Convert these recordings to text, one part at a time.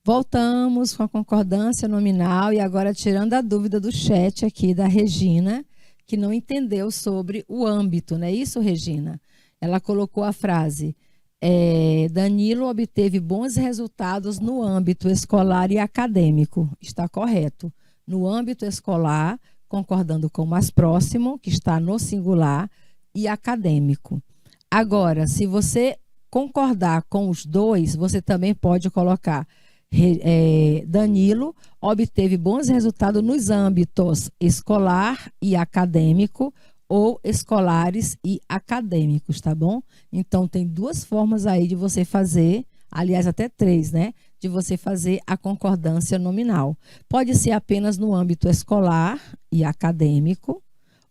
Voltamos com a concordância nominal e agora tirando a dúvida do chat aqui da Regina, que não entendeu sobre o âmbito, não é isso, Regina? Ela colocou a frase, Danilo obteve bons resultados no âmbito escolar e acadêmico. Está correto. No âmbito escolar, concordando com o mais próximo, que está no singular, e acadêmico. Agora, se você concordar com os dois, você também pode colocar Danilo obteve bons resultados nos âmbitos escolar e acadêmico ou escolares e acadêmicos, tá bom? Então, tem duas formas aí de você fazer, aliás, até três, né? De você fazer a concordância nominal. Pode ser apenas no âmbito escolar e acadêmico,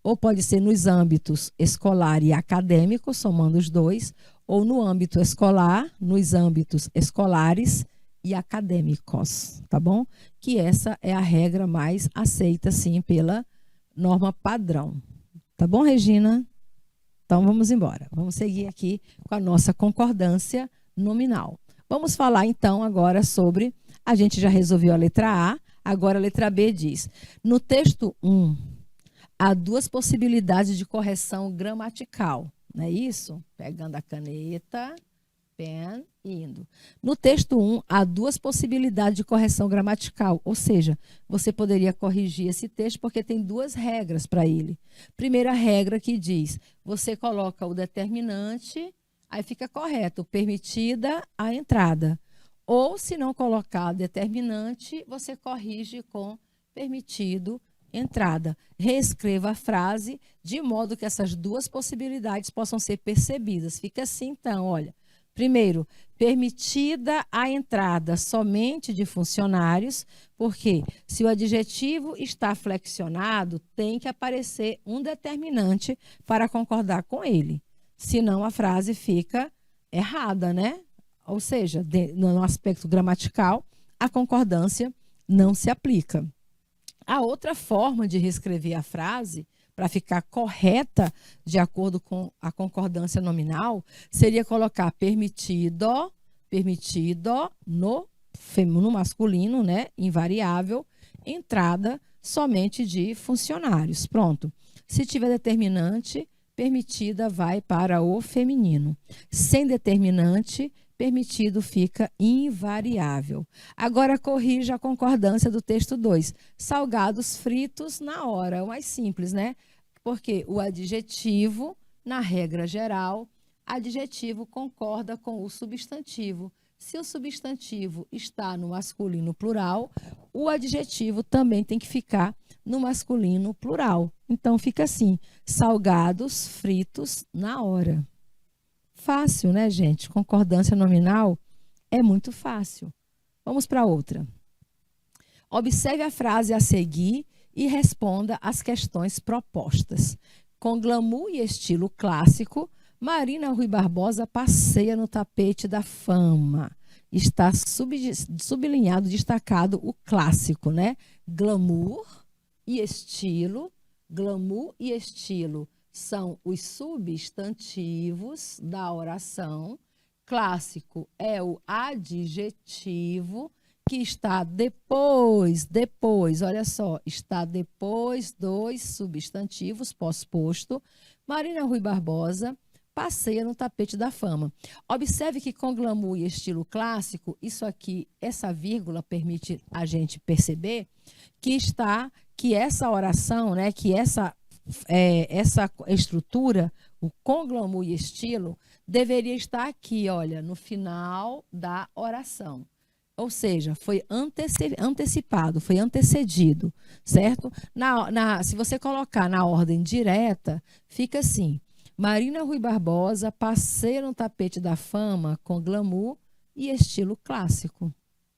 ou pode ser nos âmbitos escolar e acadêmico, somando os dois, ou no âmbito escolar, nos âmbitos escolares e acadêmicos, tá bom? Que essa é a regra mais aceita, sim, pela norma padrão. Tá bom, Regina? Então, vamos embora. Vamos seguir aqui com a nossa concordância nominal. Vamos falar, então, agora sobre... A gente já resolveu a letra A, agora a letra B diz... No texto 1, há duas possibilidades de correção gramatical, não é isso? Pegando a caneta... pen, indo. No texto 1, há duas possibilidades de correção gramatical, ou seja, você poderia corrigir esse texto porque tem duas regras para ele. Primeira regra que diz, você coloca o determinante, aí fica correto, permitida a entrada. Ou, se não colocar determinante, você corrige com permitido entrada. Reescreva a frase de modo que essas duas possibilidades possam ser percebidas. Fica assim, então, olha. Primeiro, permitida a entrada somente de funcionários, porque se o adjetivo está flexionado, tem que aparecer um determinante para concordar com ele. Senão a frase fica errada, né? Ou seja, no aspecto gramatical, a concordância não se aplica. A outra forma de reescrever a frase, para ficar correta de acordo com a concordância nominal, seria colocar permitido no masculino, né, invariável, entrada somente de funcionários. Pronto. Se tiver determinante, permitida vai para o feminino. Sem determinante, permitido fica invariável. Agora corrija a concordância do texto 2. Salgados fritos na hora. É o mais simples, né? Porque o adjetivo, na regra geral, adjetivo concorda com o substantivo. Se o substantivo está no masculino plural, o adjetivo também tem que ficar no masculino plural. Então fica assim, salgados fritos na hora. Fácil, né, gente? Concordância nominal é muito fácil. Vamos para outra. Observe a frase a seguir e responda às questões propostas. Com glamour e estilo clássico, Marina Rui Barbosa passeia no tapete da fama. Está sublinhado, destacado o clássico, né? Glamour e estilo são os substantivos da oração. Clássico é o adjetivo que está depois, olha só, está depois dos substantivos pós-posto. Marina Rui Barbosa passeia no tapete da fama. Observe que com glamour e estilo clássico, isso aqui, essa vírgula permite a gente perceber que essa oração, né, que essa estrutura, o com glamour e estilo, deveria estar aqui, olha, no final da oração. Ou seja, foi antecipado, foi antecedido, certo? Se você colocar na ordem direta, fica assim, Marina Rui Barbosa passeia no tapete da fama com glamour e estilo clássico.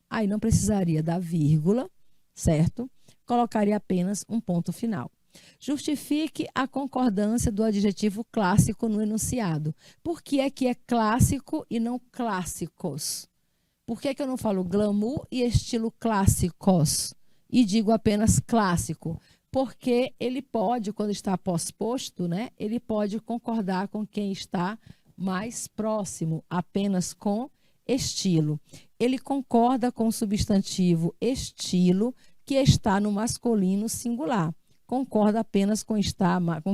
Aí não precisaria da vírgula, certo? Colocaria apenas um ponto final. Justifique a concordância do adjetivo clássico no enunciado. Por que é clássico e não clássicos? Por que eu não falo glamour e estilo clássicos e digo apenas clássico? Porque ele pode, quando está pós-posto, né, ele pode concordar com quem está mais próximo, apenas com estilo. Ele concorda com o substantivo estilo, que está no masculino singular. Concorda apenas com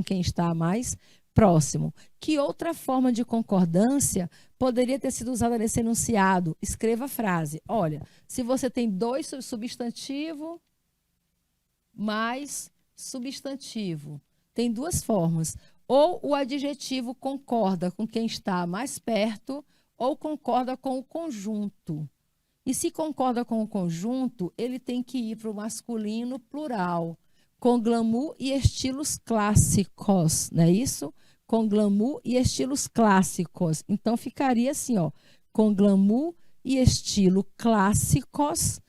quem está mais próximo. Que outra forma de concordância poderia ter sido usada nesse enunciado? Escreva a frase. Olha, se você tem dois substantivo mais substantivo, tem duas formas. Ou o adjetivo concorda com quem está mais perto, ou concorda com o conjunto. E se concorda com o conjunto, ele tem que ir para o masculino plural, com glamour e estilos clássicos, não é isso? Com glamour e estilos clássicos. Então, ficaria assim, ó, com glamour e estilo clássicos,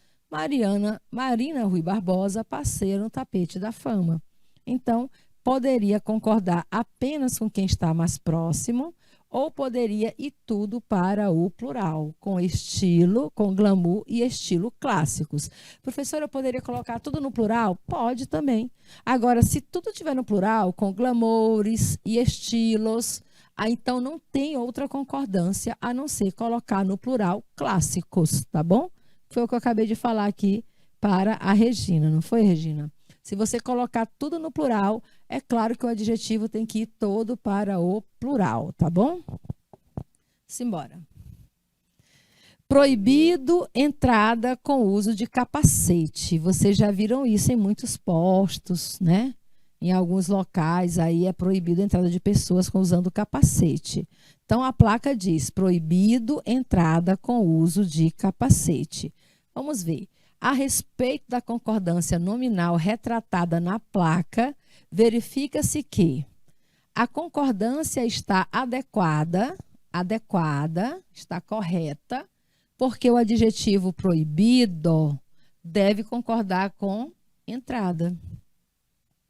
Marina Rui Barbosa passeia no tapete da fama. Então, poderia concordar apenas com quem está mais próximo, ou poderia ir tudo para o plural, com estilo, com glamour e estilo clássicos. Professora, eu poderia colocar tudo no plural? Pode também. Agora, se tudo estiver no plural, com glamoures e estilos, aí então não tem outra concordância a não ser colocar no plural clássicos, tá bom? Foi o que eu acabei de falar aqui para a Regina, não foi, Regina? Se você colocar tudo no plural, é claro que o adjetivo tem que ir todo para o plural, tá bom? Simbora. Proibido entrada com uso de capacete. Vocês já viram isso em muitos postos, né? Em alguns locais aí é proibido a entrada de pessoas usando capacete. Então a placa diz: proibido entrada com uso de capacete. Vamos ver. A respeito da concordância nominal retratada na placa, verifica-se que a concordância está adequada, está correta, porque o adjetivo proibido deve concordar com entrada.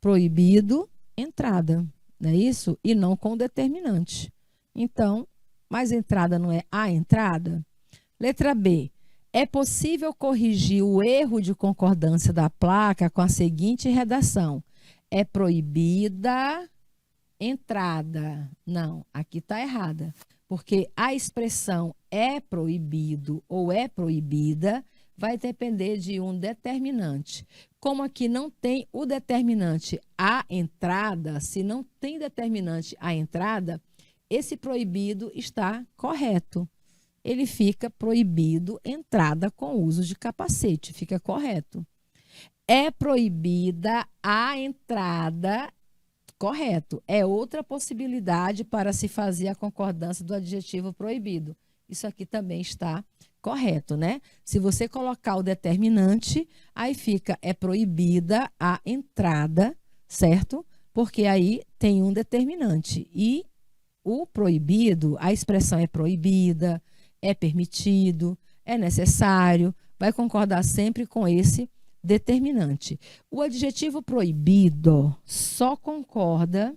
Proibido, entrada, não é isso? E não com determinante. Então, mas entrada não é a entrada? Letra B. É possível corrigir o erro de concordância da placa com a seguinte redação: é proibida entrada. Não, aqui está errada, porque a expressão é proibido ou é proibida vai depender de um determinante. Como aqui não tem o determinante a entrada, se não tem determinante a entrada, esse proibido está correto. Ele fica proibido entrada com uso de capacete, fica correto. É proibida a entrada, correto. É outra possibilidade para se fazer a concordância do adjetivo proibido. Isso aqui também está correto, né? Se você colocar o determinante, aí fica é proibida a entrada, certo? Porque aí tem um determinante. E o proibido, a expressão é proibida, é permitido, é necessário, vai concordar sempre com esse determinante. O adjetivo proibido só concorda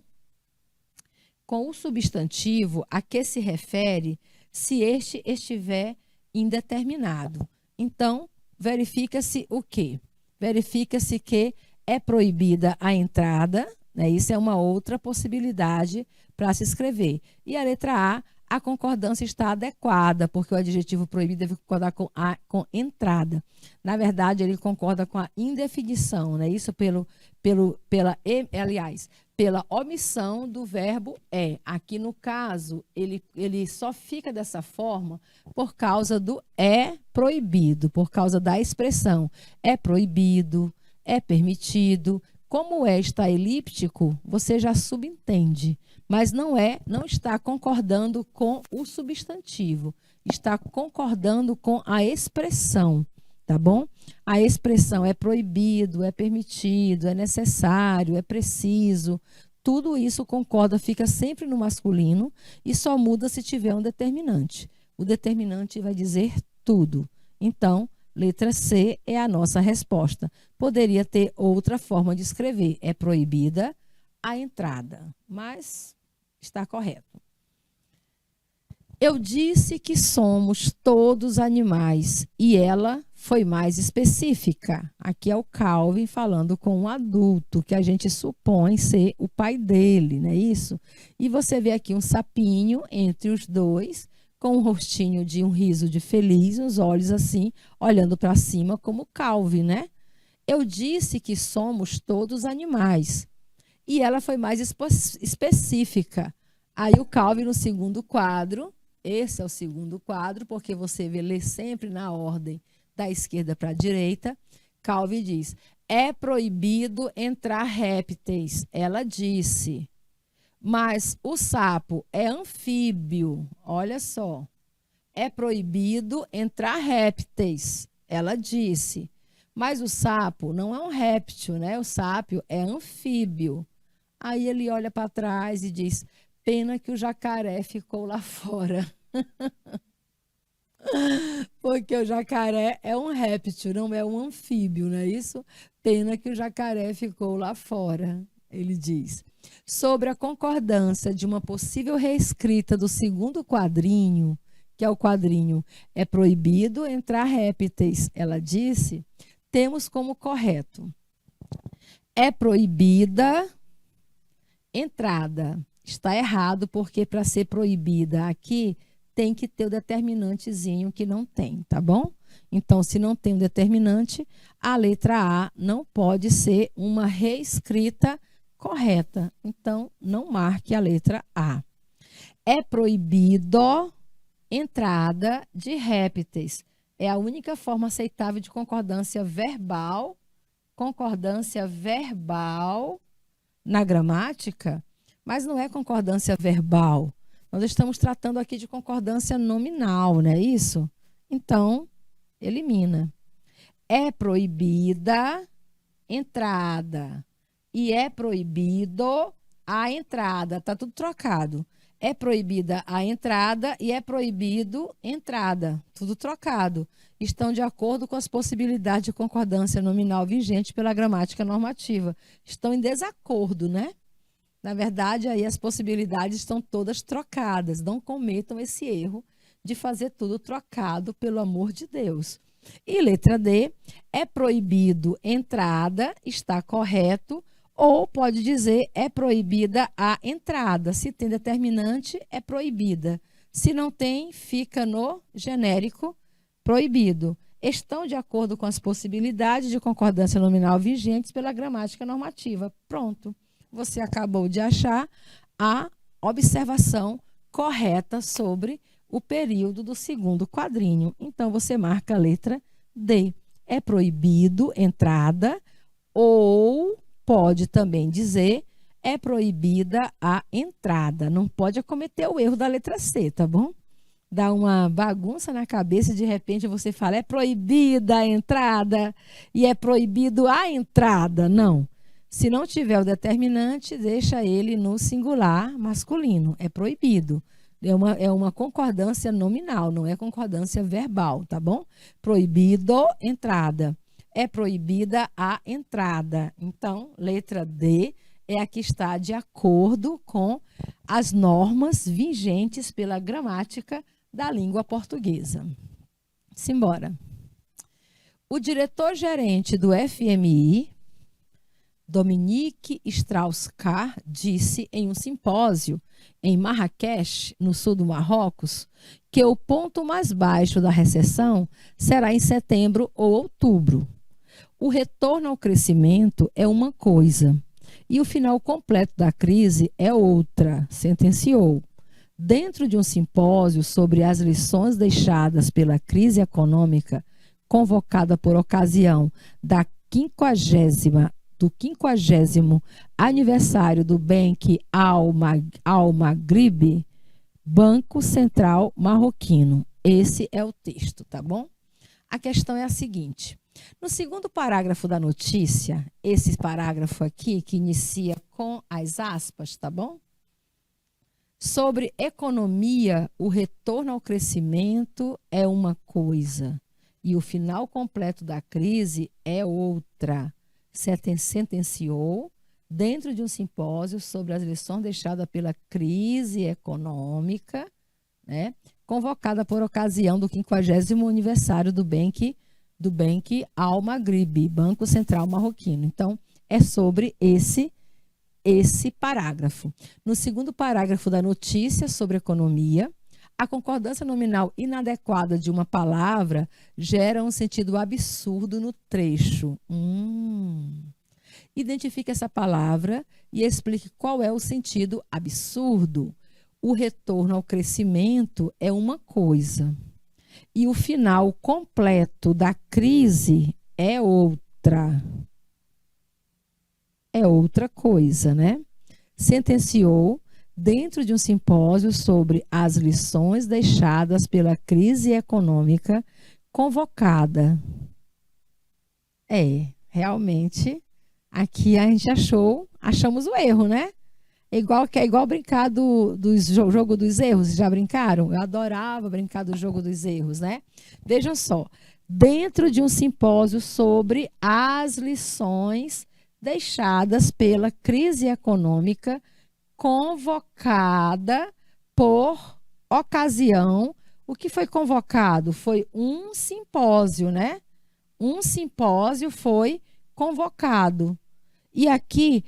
com o substantivo a que se refere se este estiver indeterminado. Então, verifica-se o quê? Verifica-se que é proibida a entrada, né? Isso é uma outra possibilidade para se escrever. E a letra A concordância está adequada, porque o adjetivo proibido deve concordar com entrada. Na verdade, ele concorda com a indefinição, né? Isso pela omissão do verbo é. Aqui, no caso, ele só fica dessa forma por causa do é proibido, por causa da expressão é proibido, é permitido. Como é está elíptico, você já subentende, mas não está concordando com o substantivo, está concordando com a expressão, tá bom? A expressão é proibido, é permitido, é necessário, é preciso, tudo isso concorda, fica sempre no masculino e só muda se tiver um determinante. O determinante vai dizer tudo. Então, letra C é a nossa resposta. Poderia ter outra forma de escrever. É proibida a entrada, mas está correto. Eu disse que somos todos animais e ela foi mais específica. Aqui é o Calvin falando com um adulto que a gente supõe ser o pai dele, não é isso? E você vê aqui um sapinho entre os dois com um rostinho de um riso de feliz, uns olhos assim, olhando para cima como Calvi, né? Eu disse que somos todos animais. E ela foi mais específica. Aí o Calvi no segundo quadro, esse é o segundo quadro, porque você lê sempre na ordem da esquerda para a direita. Calvi diz: é proibido entrar répteis. Ela disse. Mas o sapo é anfíbio. Olha só. É proibido entrar répteis. Ela disse. Mas o sapo não é um réptil, né? O sapo é anfíbio. Aí ele olha para trás e diz: pena que o jacaré ficou lá fora. Porque o jacaré é um réptil, não é um anfíbio, não é isso? Pena que o jacaré ficou lá fora, ele diz. Sobre a concordância de uma possível reescrita do segundo quadrinho, que é o quadrinho É proibido entrar répteis, ela disse, temos como correto: é proibida entrada. Está errado, porque para ser proibida aqui tem que ter o determinantezinho que não tem, tá bom? Então, se não tem o determinante, a letra A não pode ser uma reescrita correta. Então, não marque a letra A. É proibido entrada de répteis. É a única forma aceitável de concordância verbal na gramática, mas não é concordância verbal. Nós estamos tratando aqui de concordância nominal, não é isso? Então, elimina. É proibida entrada e é proibido a entrada. Está tudo trocado. É proibida a entrada e é proibido entrada. Tudo trocado. Estão de acordo com as possibilidades de concordância nominal vigentes pela gramática normativa. Estão em desacordo, né? Na verdade, aí as possibilidades estão todas trocadas. Não cometam esse erro de fazer tudo trocado, pelo amor de Deus. E letra D, é proibido entrada, está correto, ou pode dizer é proibida a entrada. Se tem determinante, é proibida. Se não tem, fica no genérico proibido. Estão de acordo com as possibilidades de concordância nominal vigentes pela gramática normativa. Pronto. Você acabou de achar a observação correta sobre o período do segundo quadrinho. Então, você marca a letra D. É proibido entrada, ou pode também dizer é proibida a entrada. Não pode cometer o erro da letra C, tá bom? Dá uma bagunça na cabeça e de repente você fala é proibida a entrada e é proibido a entrada. Não. Se não tiver o determinante, deixa ele no singular masculino. É proibido. É uma concordância nominal, não é concordância verbal, tá bom? Proibido, entrada. É proibida a entrada. Então, letra D é a que está de acordo com as normas vigentes pela gramática da língua portuguesa. Simbora. O diretor-gerente do FMI, Dominique Strauss-Kahn, disse em um simpósio em Marrakech, no sul do Marrocos, que o ponto mais baixo da recessão será em setembro ou outubro. O retorno ao crescimento é uma coisa e o final completo da crise é outra, sentenciou. Dentro de um simpósio sobre as lições deixadas pela crise econômica, convocada por ocasião do 50º aniversário do Bank Al-Maghrib, Banco Central Marroquino. Esse é o texto, tá bom? A questão é a seguinte. No segundo parágrafo da notícia, esse parágrafo aqui, que inicia com as aspas, tá bom? Sobre economia, o retorno ao crescimento é uma coisa e o final completo da crise é outra. Sentenciou dentro de um simpósio sobre as lições deixadas pela crise econômica, né, convocada por ocasião do 50º aniversário do Bank Al-Maghrib, Banco Central Marroquino. Então, é sobre esse parágrafo. No segundo parágrafo da notícia sobre economia, A concordância nominal inadequada de uma palavra gera um sentido absurdo no trecho. Identifique essa palavra e explique qual é o sentido absurdo. O retorno ao crescimento é uma coisa e o final completo da crise é outra. É outra coisa, né? Sentenciou dentro de um simpósio sobre as lições deixadas pela crise econômica convocada. Realmente, aqui a gente achamos o erro, né? É igual brincar do jogo dos erros. Já brincaram? Eu adorava brincar do jogo dos erros, né? Vejam só, dentro de um simpósio sobre as lições deixadas pela crise econômica convocada por ocasião. O que foi convocado? Foi um simpósio, né? Um simpósio foi convocado. E aqui,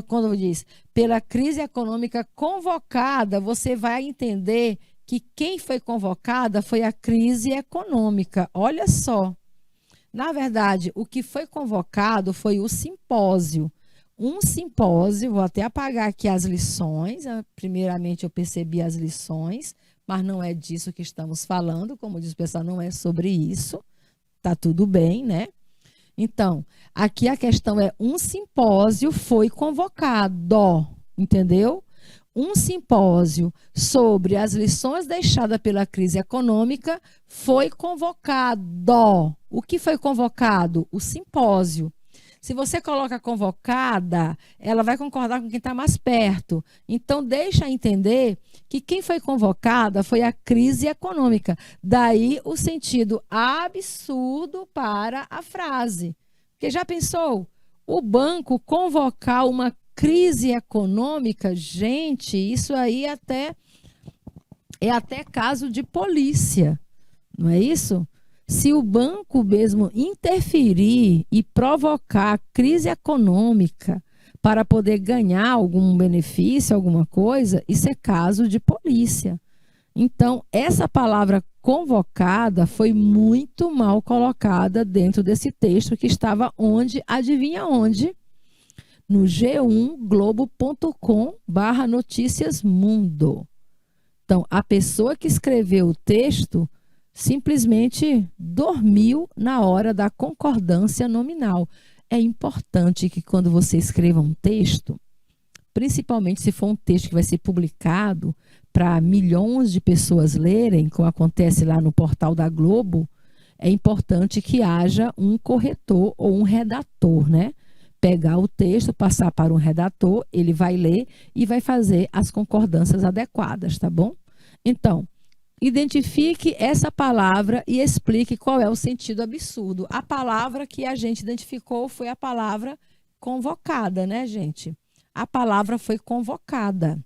quando diz pela crise econômica convocada, você vai entender que quem foi convocada foi a crise econômica. Olha só. Na verdade, o que foi convocado foi o simpósio. Um simpósio, vou até apagar aqui as lições. Primeiramente, eu percebi as lições, mas não é disso que estamos falando. Como diz o pessoal, não é sobre isso. Tá tudo bem, né? Então, aqui a questão é: um simpósio foi convocado, entendeu? Um simpósio sobre as lições deixadas pela crise econômica foi convocado. O que foi convocado? O simpósio. Se você coloca convocada, ela vai concordar com quem está mais perto. Então, deixa entender que quem foi convocada foi a crise econômica. Daí o sentido absurdo para a frase. Porque já pensou? O banco convocar uma crise econômica, gente, isso aí é até caso de polícia, não é isso? Se o banco mesmo interferir e provocar crise econômica para poder ganhar algum benefício, alguma coisa, isso é caso de polícia. Então, essa palavra convocada foi muito mal colocada dentro desse texto que estava onde? Adivinha onde? No g1globo.com/notícias mundo. Então, a pessoa que escreveu o texto simplesmente dormiu na hora da concordância nominal. É importante que quando você escreva um texto, principalmente se for um texto que vai ser publicado para milhões de pessoas lerem, como acontece lá no portal da Globo, é importante que haja um corretor ou um redator, né? Pegar o texto, passar para um redator, ele vai ler e vai fazer as concordâncias adequadas, tá bom? Então, identifique essa palavra e explique qual é o sentido absurdo. A palavra que a gente identificou foi a palavra convocada, né, gente? A palavra foi convocada.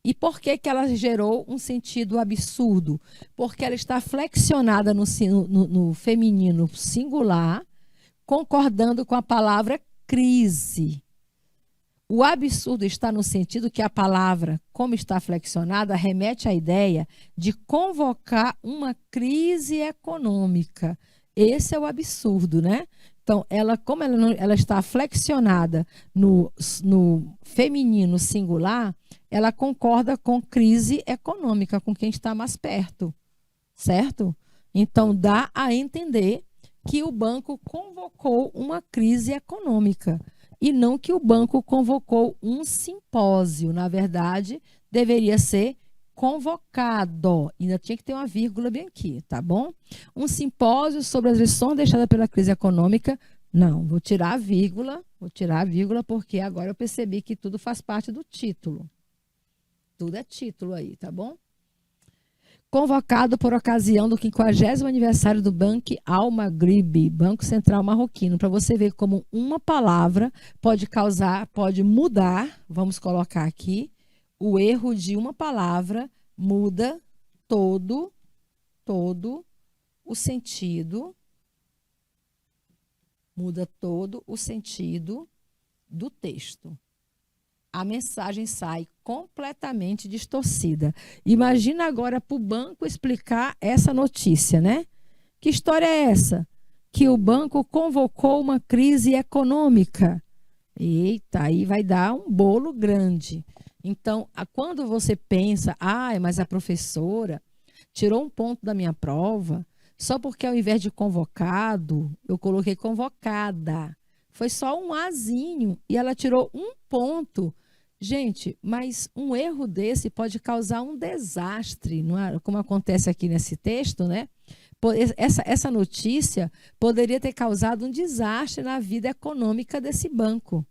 E por que ela gerou um sentido absurdo? Porque ela está flexionada no feminino singular, concordando com a palavra crise. O absurdo está no sentido que a palavra, como está flexionada, remete à ideia de convocar uma crise econômica. Esse é o absurdo, né? Então, como ela está flexionada no feminino singular, ela concorda com crise econômica, com quem está mais perto, certo? Então, dá a entender que o banco convocou uma crise econômica e não que o banco convocou um simpósio. Na verdade, deveria ser convocado. Ainda tinha que ter uma vírgula bem aqui, tá bom? Um simpósio sobre as lições deixadas pela crise econômica. Não, vou tirar a vírgula porque agora eu percebi que tudo faz parte do título. Tudo é título aí, tá bom? Convocado por ocasião do 50º aniversário do Banco Al-Maghrib, Banco Central Marroquino, para você ver como uma palavra pode mudar, vamos colocar aqui, o erro de uma palavra muda todo o sentido, do texto. a mensagem sai completamente distorcida. Imagina agora para o banco explicar essa notícia, né? Que história é essa? Que o banco convocou uma crise econômica. Eita, aí vai dar um bolo grande. Então, quando você pensa, mas a professora tirou um ponto da minha prova, só porque ao invés de convocado, eu coloquei convocada. Foi só um azinho e ela tirou um ponto. Gente, mas um erro desse pode causar um desastre, não é? Como acontece aqui nesse texto, né? Essa notícia poderia ter causado um desastre na vida econômica desse banco.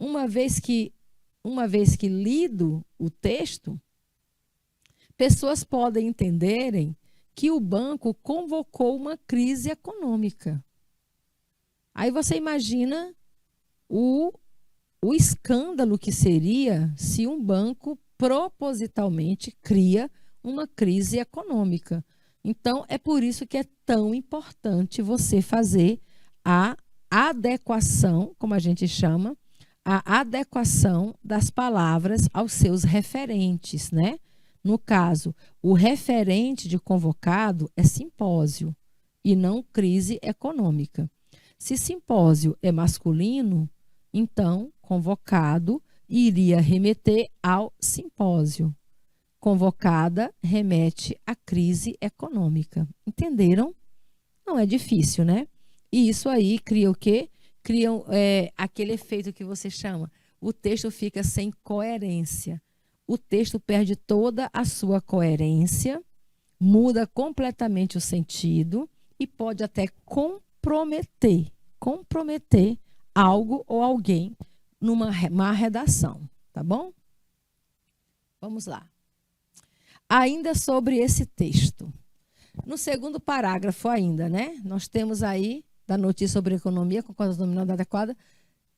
Uma vez que lido o texto, pessoas podem entenderem que o banco convocou uma crise econômica. Aí você imagina o escândalo que seria se um banco propositalmente cria uma crise econômica. Então, é por isso que é tão importante você fazer a adequação, como a gente chama, a adequação das palavras aos seus referentes, né? No caso, o referente de convocado é simpósio e não crise econômica. Se simpósio é masculino, então convocado iria remeter ao simpósio. Convocada remete à crise econômica. Entenderam? Não é difícil, né? E isso aí cria o quê? Cria aquele efeito que você chama. O texto fica sem coerência. O texto perde toda a sua coerência, muda completamente o sentido e pode até comprometer algo ou alguém numa má redação, tá bom? Vamos lá. Ainda sobre esse texto. No segundo parágrafo ainda, né? Nós temos aí, da notícia sobre economia, concordância nominal adequada,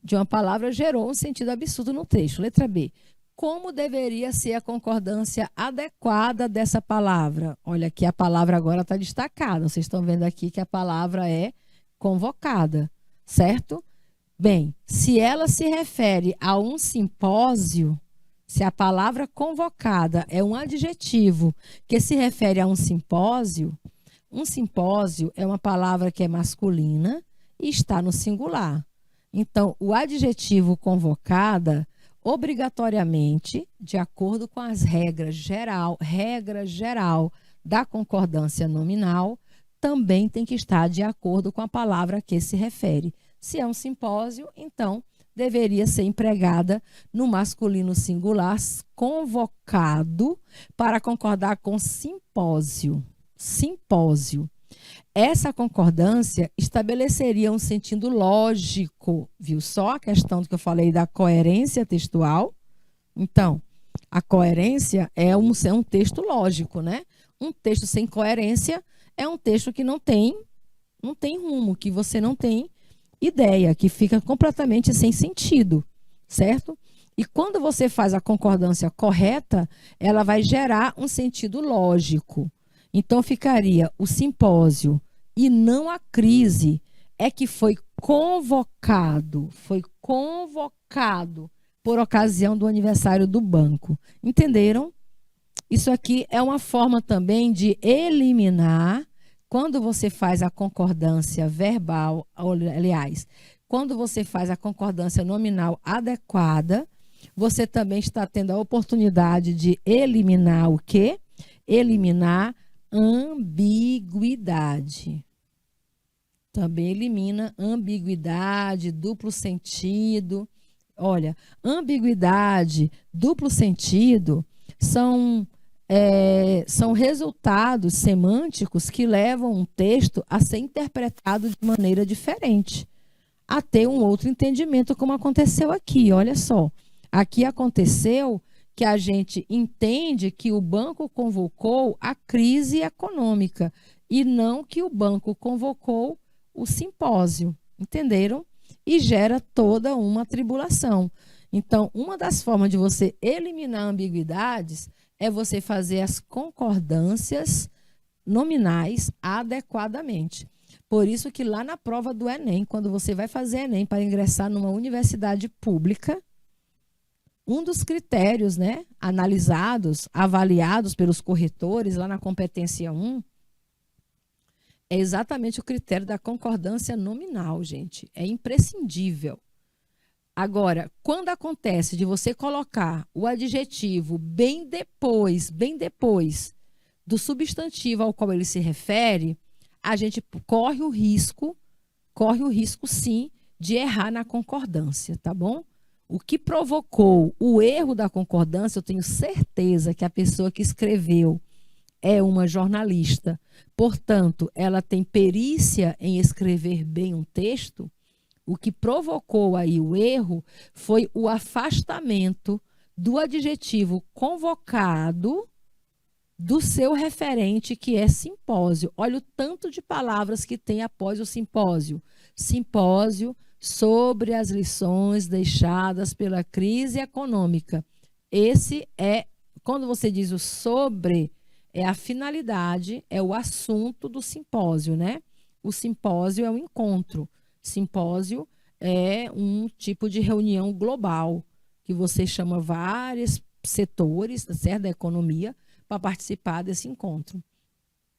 de uma palavra gerou um sentido absurdo no texto. Letra B. Como deveria ser a concordância adequada dessa palavra? Olha, aqui a palavra agora está destacada. Vocês estão vendo aqui que a palavra é convocada, certo? Bem, se ela se refere a um simpósio, se a palavra convocada é um adjetivo que se refere a um simpósio é uma palavra que é masculina e está no singular. Então, o adjetivo convocada, obrigatoriamente, de acordo com as regra geral da concordância nominal, também tem que estar de acordo com a palavra a que se refere. Se é um simpósio, então deveria ser empregada no masculino singular, convocado, para concordar com simpósio. Simpósio. Essa concordância estabeleceria um sentido lógico, viu só a questão que eu falei da coerência textual? Então, a coerência é um texto lógico, né? Um texto sem coerência é um texto que não tem rumo, que você não tem ideia, que fica completamente sem sentido, certo? E quando você faz a concordância correta, ela vai gerar um sentido lógico. Então, ficaria o simpósio e não a crise é que foi convocado por ocasião do aniversário do banco. Entenderam? Isso aqui é uma forma também de eliminar, quando você faz a concordância verbal, aliás, quando você faz a concordância nominal adequada, você também está tendo a oportunidade de eliminar o quê? Eliminar ambiguidade. Também elimina ambiguidade, duplo sentido. Olha, ambiguidade, duplo sentido são resultados semânticos que levam um texto a ser interpretado de maneira diferente, a ter um outro entendimento, como aconteceu aqui. Olha só, aqui aconteceu que a gente entende que o banco convocou a crise econômica e não que o banco convocou o simpósio, entenderam? E gera toda uma tribulação. Então, uma das formas de você eliminar ambiguidades é você fazer as concordâncias nominais adequadamente. Por isso que lá na prova do Enem, quando você vai fazer Enem para ingressar numa universidade pública, Um dos critérios, né, analisados, avaliados pelos corretores lá na competência 1, é exatamente o critério da concordância nominal, gente. É imprescindível. Agora, quando acontece de você colocar o adjetivo bem depois do substantivo ao qual ele se refere, a gente corre o risco sim, de errar na concordância, tá bom? O que provocou o erro da concordância, eu tenho certeza que a pessoa que escreveu é uma jornalista, portanto, ela tem perícia em escrever bem um texto. O que provocou aí o erro foi o afastamento do adjetivo convocado do seu referente, que é simpósio. Olha o tanto de palavras que tem após o simpósio. Simpósio sobre as lições deixadas pela crise econômica. Esse é, quando você diz o sobre, é a finalidade, é o assunto do simpósio, né? O simpósio é um encontro. Simpósio é um tipo de reunião global, que você chama vários setores, certo, da economia para participar desse encontro.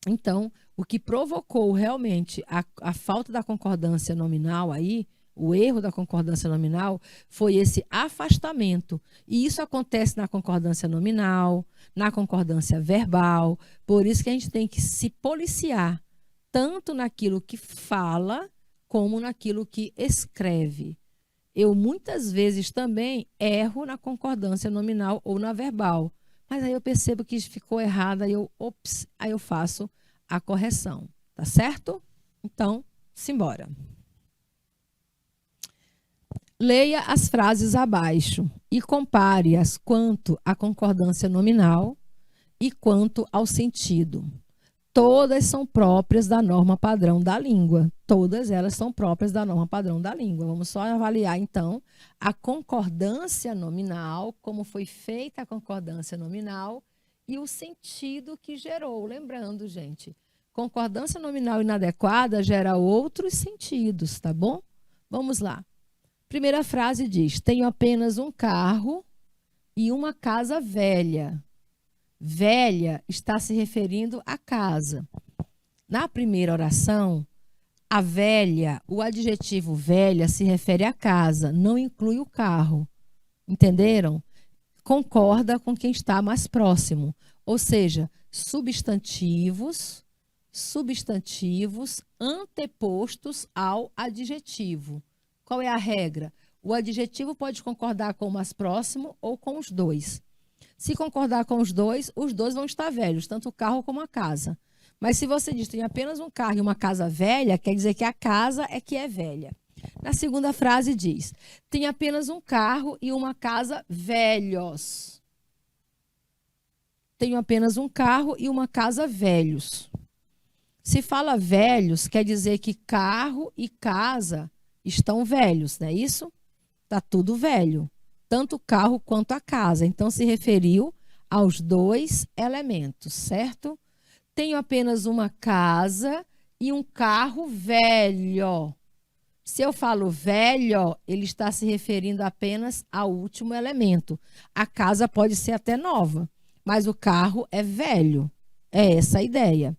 Então, o que provocou realmente a falta da concordância nominal aí, o erro da concordância nominal, foi esse afastamento. E isso acontece na concordância nominal, na concordância verbal. Por isso que a gente tem que se policiar, tanto naquilo que fala, como naquilo que escreve. Eu muitas vezes também erro na concordância nominal ou na verbal. Mas aí eu percebo que ficou errado, aí eu faço a correção. Tá certo? Então, simbora. Leia as frases abaixo e compare-as quanto à concordância nominal e quanto ao sentido. Todas são próprias da norma padrão da língua. Todas elas são próprias da norma padrão da língua. Vamos só avaliar, então, a concordância nominal, como foi feita a concordância nominal e o sentido que gerou. Lembrando, gente, concordância nominal inadequada gera outros sentidos, tá bom? Vamos lá. Primeira frase diz: tenho apenas um carro e uma casa velha. Velha está se referindo à casa. Na primeira oração, a velha, o adjetivo velha se refere à casa, não inclui o carro. Entenderam? Concorda com quem está mais próximo. Ou seja, substantivos antepostos ao adjetivo. Qual é a regra? O adjetivo pode concordar com o mais próximo ou com os dois. Se concordar com os dois vão estar velhos, tanto o carro como a casa. Mas se você diz que tem apenas um carro e uma casa velha, quer dizer que a casa é que é velha. Na segunda frase diz: tem apenas um carro e uma casa velhos. Tenho apenas um carro e uma casa velhos. Se fala velhos, quer dizer que carro e casa estão velhos, não é isso? Está tudo velho. Tanto o carro quanto a casa. Então, se referiu aos dois elementos, certo? Tenho apenas uma casa e um carro velho. Se eu falo velho, ele está se referindo apenas ao último elemento. A casa pode ser até nova, mas o carro é velho. É essa a ideia.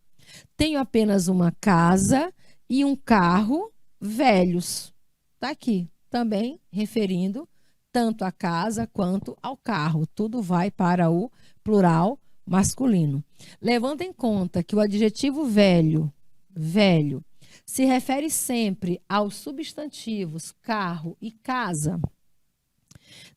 Tenho apenas uma casa e um carro velhos. Está aqui, também referindo tanto à casa quanto ao carro. Tudo vai para o plural masculino. Levando em conta que o adjetivo velho, se refere sempre aos substantivos carro e casa,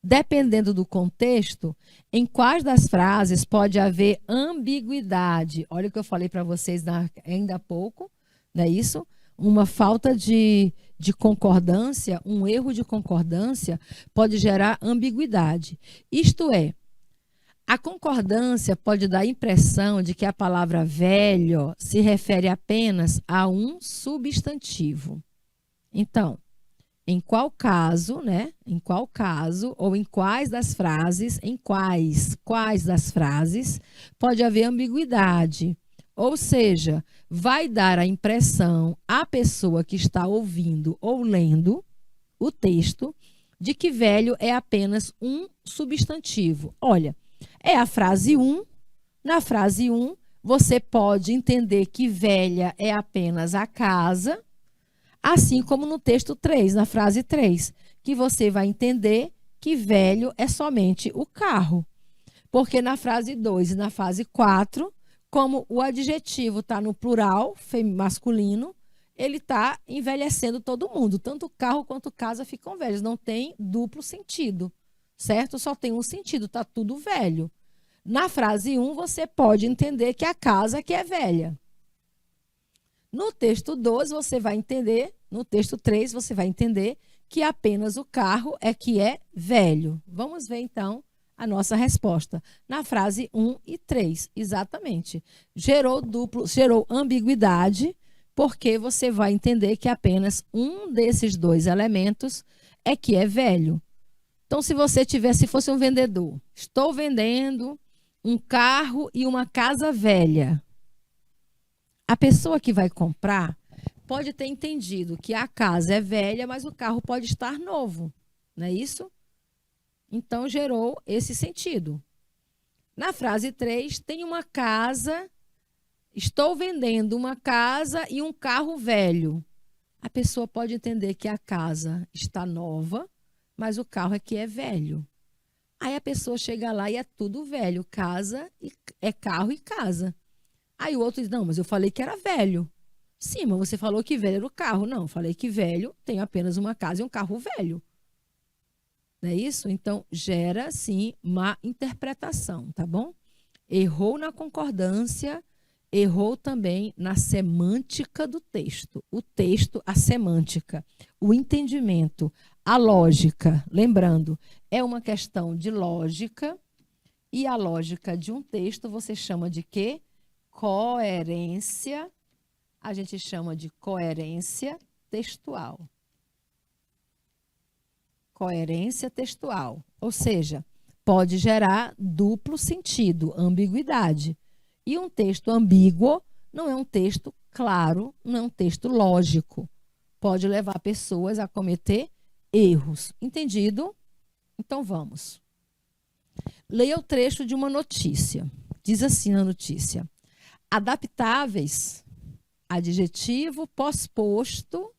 dependendo do contexto, em quais das frases pode haver ambiguidade. Olha o que eu falei para vocês ainda há pouco, não é isso? Uma falta de concordância, um erro de concordância pode gerar ambiguidade. Isto é, a concordância pode dar a impressão de que a palavra velho se refere apenas a um substantivo. Então, em qual caso, né? Em qual caso ou em quais das frases, quais das frases pode haver ambiguidade? Ou seja, vai dar a impressão à pessoa que está ouvindo ou lendo o texto de que velho é apenas um substantivo? Olha, é a frase 1. Na frase 1, você pode entender que velha é apenas a casa, assim como no texto 3, na frase 3, que você vai entender que velho é somente o carro. Porque na frase 2 e na frase 4, como o adjetivo está no plural, masculino, ele está envelhecendo todo mundo. Tanto o carro quanto casa ficam velhos. Não tem duplo sentido, certo? Só tem um sentido, está tudo velho. Na frase 1, você pode entender que a casa que é velha. No texto 2, você vai entender, no texto 3, você vai entender que apenas o carro é que é velho. Vamos ver, então, a nossa resposta. Na frase 1 e 3, exatamente. Gerou ambiguidade, porque você vai entender que apenas um desses dois elementos é que é velho. Então, se fosse um vendedor, estou vendendo um carro e uma casa velha. A pessoa que vai comprar pode ter entendido que a casa é velha, mas o carro pode estar novo, não é isso? Então, gerou esse sentido. Na frase 3, tem uma casa, estou vendendo uma casa e um carro velho. A pessoa pode entender que a casa está nova, mas o carro é que é velho. Aí a pessoa chega lá e é tudo velho, casa, é carro e casa. Aí o outro diz, não, mas eu falei que era velho. Sim, mas você falou que velho era o carro. Não, falei que velho tem apenas uma casa e um carro velho. Não é isso? Então, gera, sim, má interpretação, tá bom? Errou na concordância, errou também na semântica do texto. O texto, a semântica, o entendimento, a lógica, lembrando, é uma questão de lógica, e a lógica de um texto você chama de quê? Coerência. A gente chama de coerência textual. Coerência textual, ou seja, pode gerar duplo sentido, ambiguidade. E um texto ambíguo não é um texto claro, não é um texto lógico. Pode levar pessoas a cometer erros. Entendido? Então vamos. Leia o trecho de uma notícia. Diz assim na notícia: adaptáveis, adjetivo pós-posto,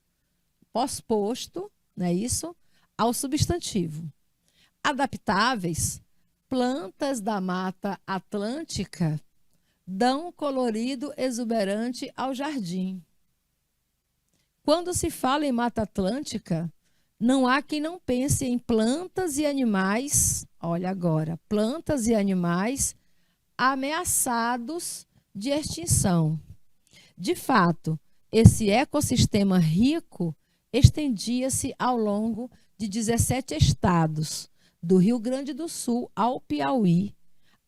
não é isso? Ao substantivo. Adaptáveis, plantas da Mata Atlântica dão colorido exuberante ao jardim. Quando se fala em Mata Atlântica, não há quem não pense em plantas e animais, olha agora, plantas e animais ameaçados de extinção. De fato, esse ecossistema rico estendia-se ao longo de 17 estados, do Rio Grande do Sul ao Piauí,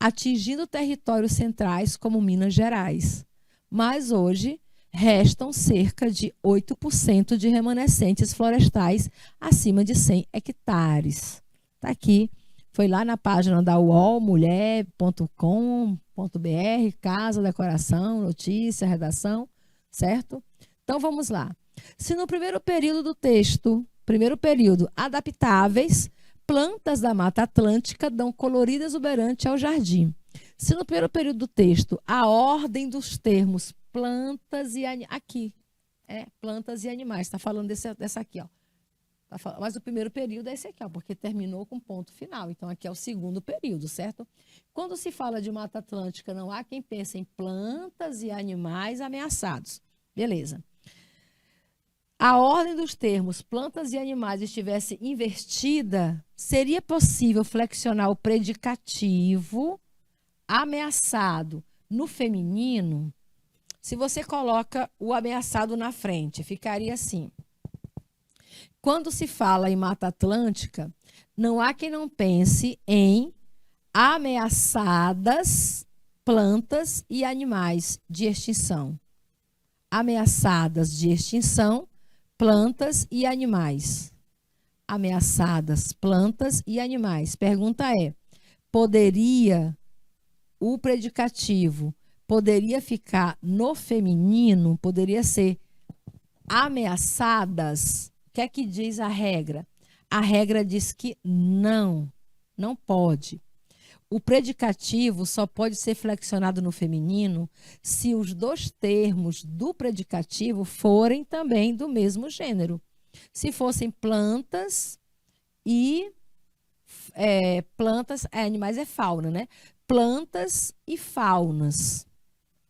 atingindo territórios centrais como Minas Gerais. Mas hoje restam cerca de 8% de remanescentes florestais acima de 100 hectares. Está aqui, foi lá na página da UOL, mulher.com.br, casa, decoração, notícia, redação, certo? Então vamos lá. Se no primeiro período do texto, primeiro período, adaptáveis, plantas da Mata Atlântica dão colorido exuberante ao jardim. Se no primeiro período do texto, a ordem dos termos plantas e aqui, plantas e animais, está falando dessa aqui, ó. Mas o primeiro período é esse aqui, ó, porque terminou com ponto final. Então, aqui é o segundo período, certo? Quando se fala de Mata Atlântica, não há quem pense em plantas e animais ameaçados. Beleza. A ordem dos termos plantas e animais estivesse invertida, seria possível flexionar o predicativo ameaçado no feminino? Se você coloca o ameaçado na frente, ficaria assim. Quando se fala em Mata Atlântica, não há quem não pense em ameaçadas plantas e animais de extinção. Ameaçadas de extinção, plantas e animais. Ameaçadas plantas e animais. Pergunta é, o predicativo poderia ficar no feminino? Poderia ser ameaçadas? O que é que diz a regra? A regra diz que não pode. O predicativo só pode ser flexionado no feminino se os dois termos do predicativo forem também do mesmo gênero. Se fossem plantas e animais é fauna, né? Plantas e faunas.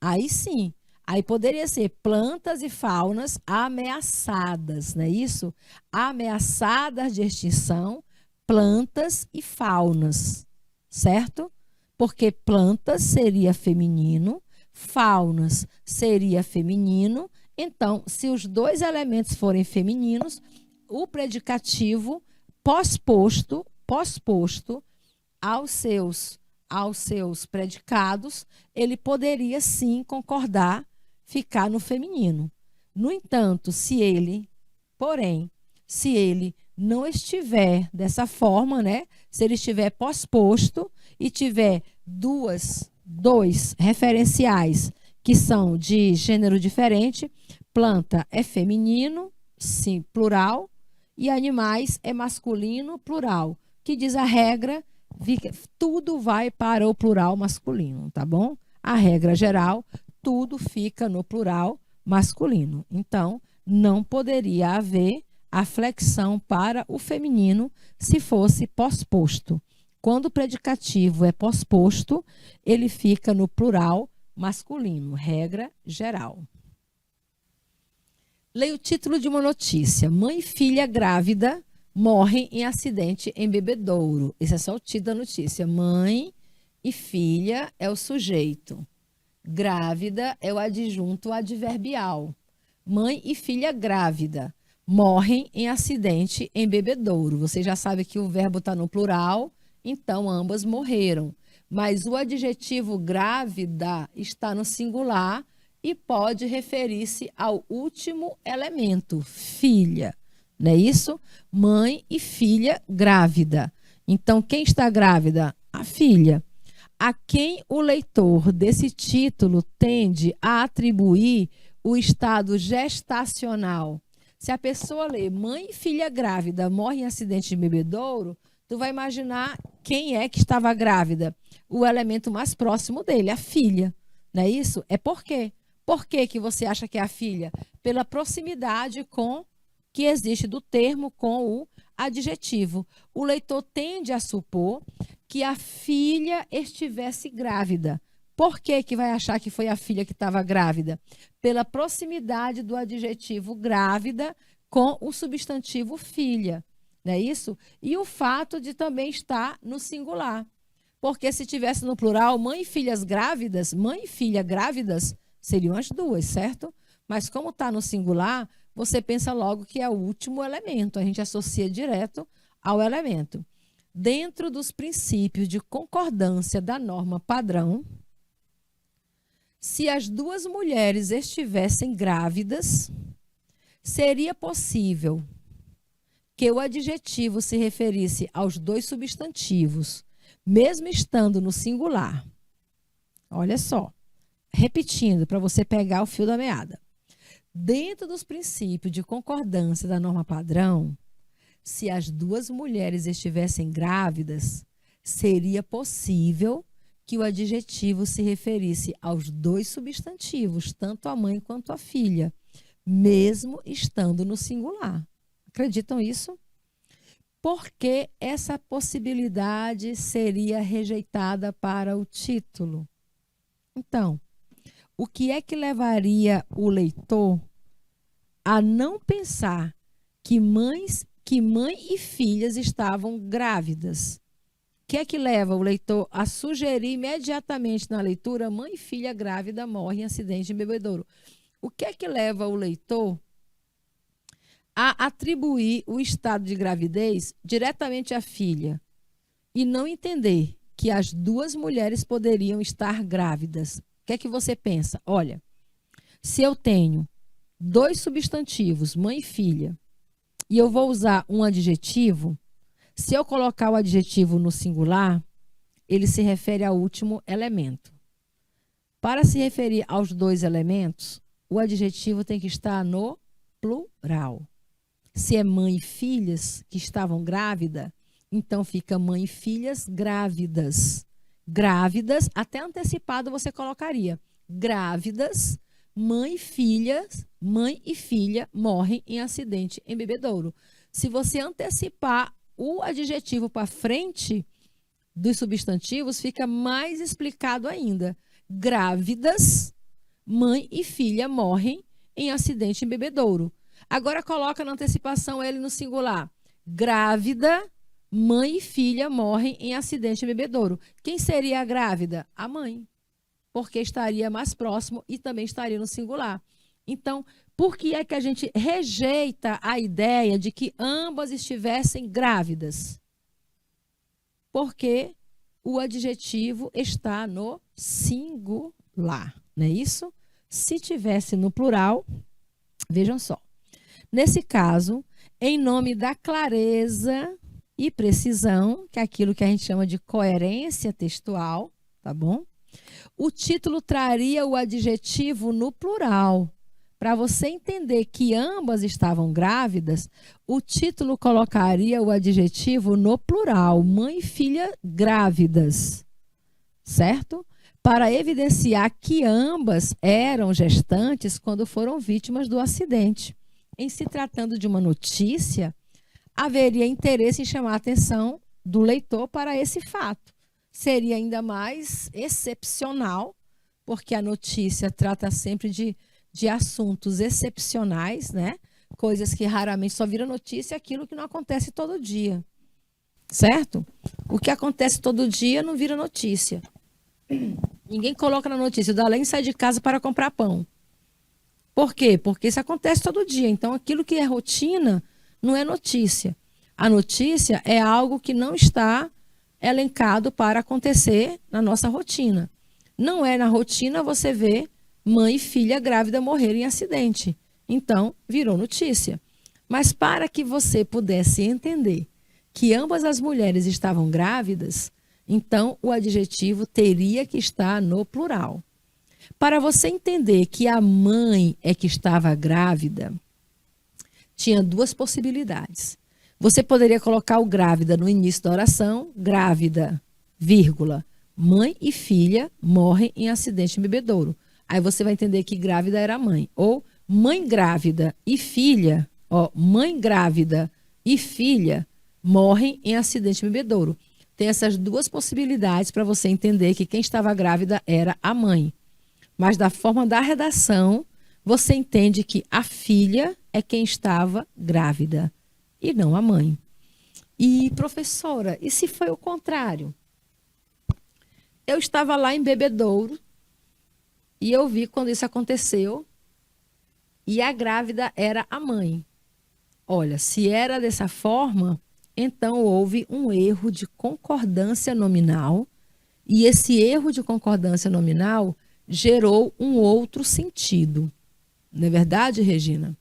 Aí sim. Aí poderia ser plantas e faunas ameaçadas, não é isso? Ameaçadas de extinção, plantas e faunas, certo? Porque plantas seria feminino, faunas seria feminino. Então, se os dois elementos forem femininos, o predicativo pós-posto aos seus predicados, ele poderia sim concordar, ficar no feminino. No entanto, se ele não estiver dessa forma, né? Se ele estiver pós-posto e tiver dois referenciais que são de gênero diferente, planta é feminino, sim, plural, e animais é masculino, plural. Que diz a regra, tudo vai para o plural masculino, tá bom? A regra geral, tudo fica no plural masculino. Então, não poderia haver a flexão para o feminino se fosse pós-posto. Quando o predicativo é pós-posto, ele fica no plural masculino, regra geral. Leia o título de uma notícia. Mãe e filha grávida morrem em acidente em Bebedouro. Esse é só o título da notícia. Mãe e filha é o sujeito. Grávida é o adjunto adverbial. Mãe e filha grávida morrem em acidente em Bebedouro. Você já sabe que o verbo está no plural, então ambas morreram. Mas o adjetivo grávida está no singular e pode referir-se ao último elemento, filha. Não é isso? Mãe e filha grávida. Então, quem está grávida? A filha. A quem o leitor desse título tende a atribuir o estado gestacional. Se a pessoa lê mãe e filha grávida morre em acidente de bebedouro, tu vai imaginar quem é que estava grávida. O elemento mais próximo dele, a filha. Não é isso? É por quê? Por que você acha que é a filha? Pela proximidade que existe do termo com o adjetivo. O leitor tende a supor que a filha estivesse grávida. Por que vai achar que foi a filha que estava grávida? Pela proximidade do adjetivo grávida com o substantivo filha. Não é isso? E o fato de também estar no singular. Porque se tivesse no plural, mãe e filhas grávidas, mãe e filha grávidas, seriam as duas, certo? Mas como está no singular, você pensa logo que é o último elemento. A gente associa direto ao elemento. Dentro dos princípios de concordância da norma padrão, se as duas mulheres estivessem grávidas, seria possível que o adjetivo se referisse aos dois substantivos, mesmo estando no singular. Olha só, repetindo para você pegar o fio da meada. Dentro dos princípios de concordância da norma padrão, se as duas mulheres estivessem grávidas, seria possível que o adjetivo se referisse aos dois substantivos, tanto a mãe quanto a filha, mesmo estando no singular. Acreditam isso? Por que essa possibilidade seria rejeitada para o título? Então, o que é que levaria o leitor a não pensar que mãe e filhas estavam grávidas? O que é que leva o leitor a sugerir imediatamente na leitura mãe e filha grávida morrem em acidente em bebedouro? O que é que leva o leitor a atribuir o estado de gravidez diretamente à filha e não entender que as duas mulheres poderiam estar grávidas? O que é que você pensa? Olha, se eu tenho dois substantivos, mãe e filha, e eu vou usar um adjetivo, se eu colocar o adjetivo no singular, ele se refere ao último elemento. Para se referir aos dois elementos, o adjetivo tem que estar no plural. Se é mãe e filhas que estavam grávidas, então fica mãe e filhas grávidas. Grávidas, até antecipado você colocaria. Grávidas, mãe e filha morrem em acidente em bebedouro. Se você antecipar o adjetivo para frente dos substantivos, fica mais explicado ainda. Grávidas, mãe e filha morrem em acidente em bebedouro. Agora coloca na antecipação ele no singular. Grávida, mãe e filha morrem em acidente em bebedouro. Quem seria a grávida? A mãe, porque estaria mais próximo e também estaria no singular. Então, por que é que a gente rejeita a ideia de que ambas estivessem grávidas? Porque o adjetivo está no singular, não é isso? Se tivesse no plural, vejam só. Nesse caso, em nome da clareza e precisão, que é aquilo que a gente chama de coerência textual, tá bom? O título traria o adjetivo no plural. Para você entender que ambas estavam grávidas, o título colocaria o adjetivo no plural, mãe e filha grávidas, certo? Para evidenciar que ambas eram gestantes quando foram vítimas do acidente. Em se tratando de uma notícia, haveria interesse em chamar a atenção do leitor para esse fato. Seria ainda mais excepcional, porque a notícia trata sempre de assuntos excepcionais, né? Coisas que raramente só vira notícia, aquilo que não acontece todo dia, certo? O que acontece todo dia não vira notícia. Ninguém coloca na notícia, o Dalene sai de casa para comprar pão. Por quê? Porque isso acontece todo dia. Então, aquilo que é rotina não é notícia. A notícia é algo que não está elencado para acontecer na nossa rotina. Não é na rotina você ver mãe e filha grávida morrerem em acidente. Então, virou notícia. Mas para que você pudesse entender que ambas as mulheres estavam grávidas, então o adjetivo teria que estar no plural. Para você entender que a mãe é que estava grávida, tinha duas possibilidades. Você poderia colocar o grávida no início da oração, grávida, vírgula, mãe e filha morrem em acidente em bebedouro. Aí você vai entender que grávida era a mãe. Ou mãe grávida e filha, mãe grávida e filha morrem em acidente em bebedouro. Tem essas duas possibilidades para você entender que quem estava grávida era a mãe. Mas da forma da redação, você entende que a filha é quem estava grávida e não a mãe. E, professora, e se foi o contrário? Eu estava lá em bebedouro e eu vi quando isso aconteceu e a grávida era a mãe. Olha, se era dessa forma, então houve um erro de concordância nominal e esse erro de concordância nominal gerou um outro sentido. Não é verdade, Regina?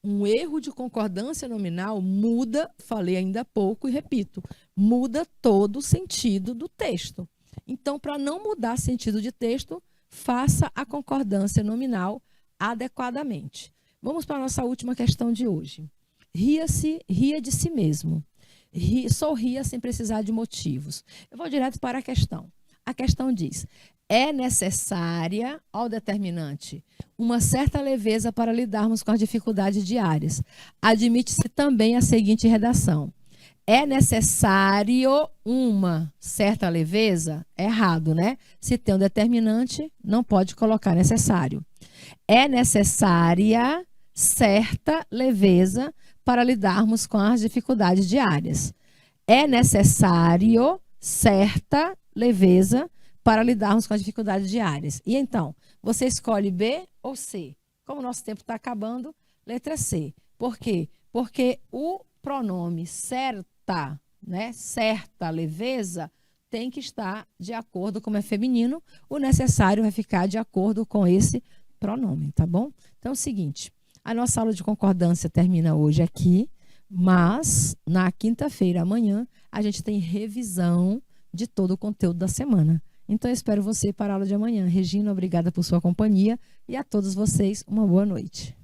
Um erro de concordância nominal muda, falei ainda há pouco e repito, muda todo o sentido do texto. Então, para não mudar sentido de texto, faça a concordância nominal adequadamente. Vamos para a nossa última questão de hoje. Ria de si mesmo. Sorria sem precisar de motivos. Eu vou direto para a questão. A questão diz: é necessária, ao determinante, uma certa leveza para lidarmos com as dificuldades diárias. Admite-se também a seguinte redação: é necessário uma certa leveza? Errado, né? Se tem um determinante, não pode colocar necessário. É necessária certa leveza para lidarmos com as dificuldades diárias. É necessário certa leveza para lidarmos com as dificuldades diárias. E então, você escolhe B ou C? Como o nosso tempo está acabando, letra C. Por quê? Porque o pronome certa, né, certa leveza, tem que estar de acordo, como é feminino, o necessário vai ficar de acordo com esse pronome, tá bom? Então é o seguinte, a nossa aula de concordância termina hoje aqui, mas na quinta-feira, amanhã, a gente tem revisão de todo o conteúdo da semana. Então eu espero você para a aula de amanhã. Regina, obrigada por sua companhia e a todos vocês uma boa noite.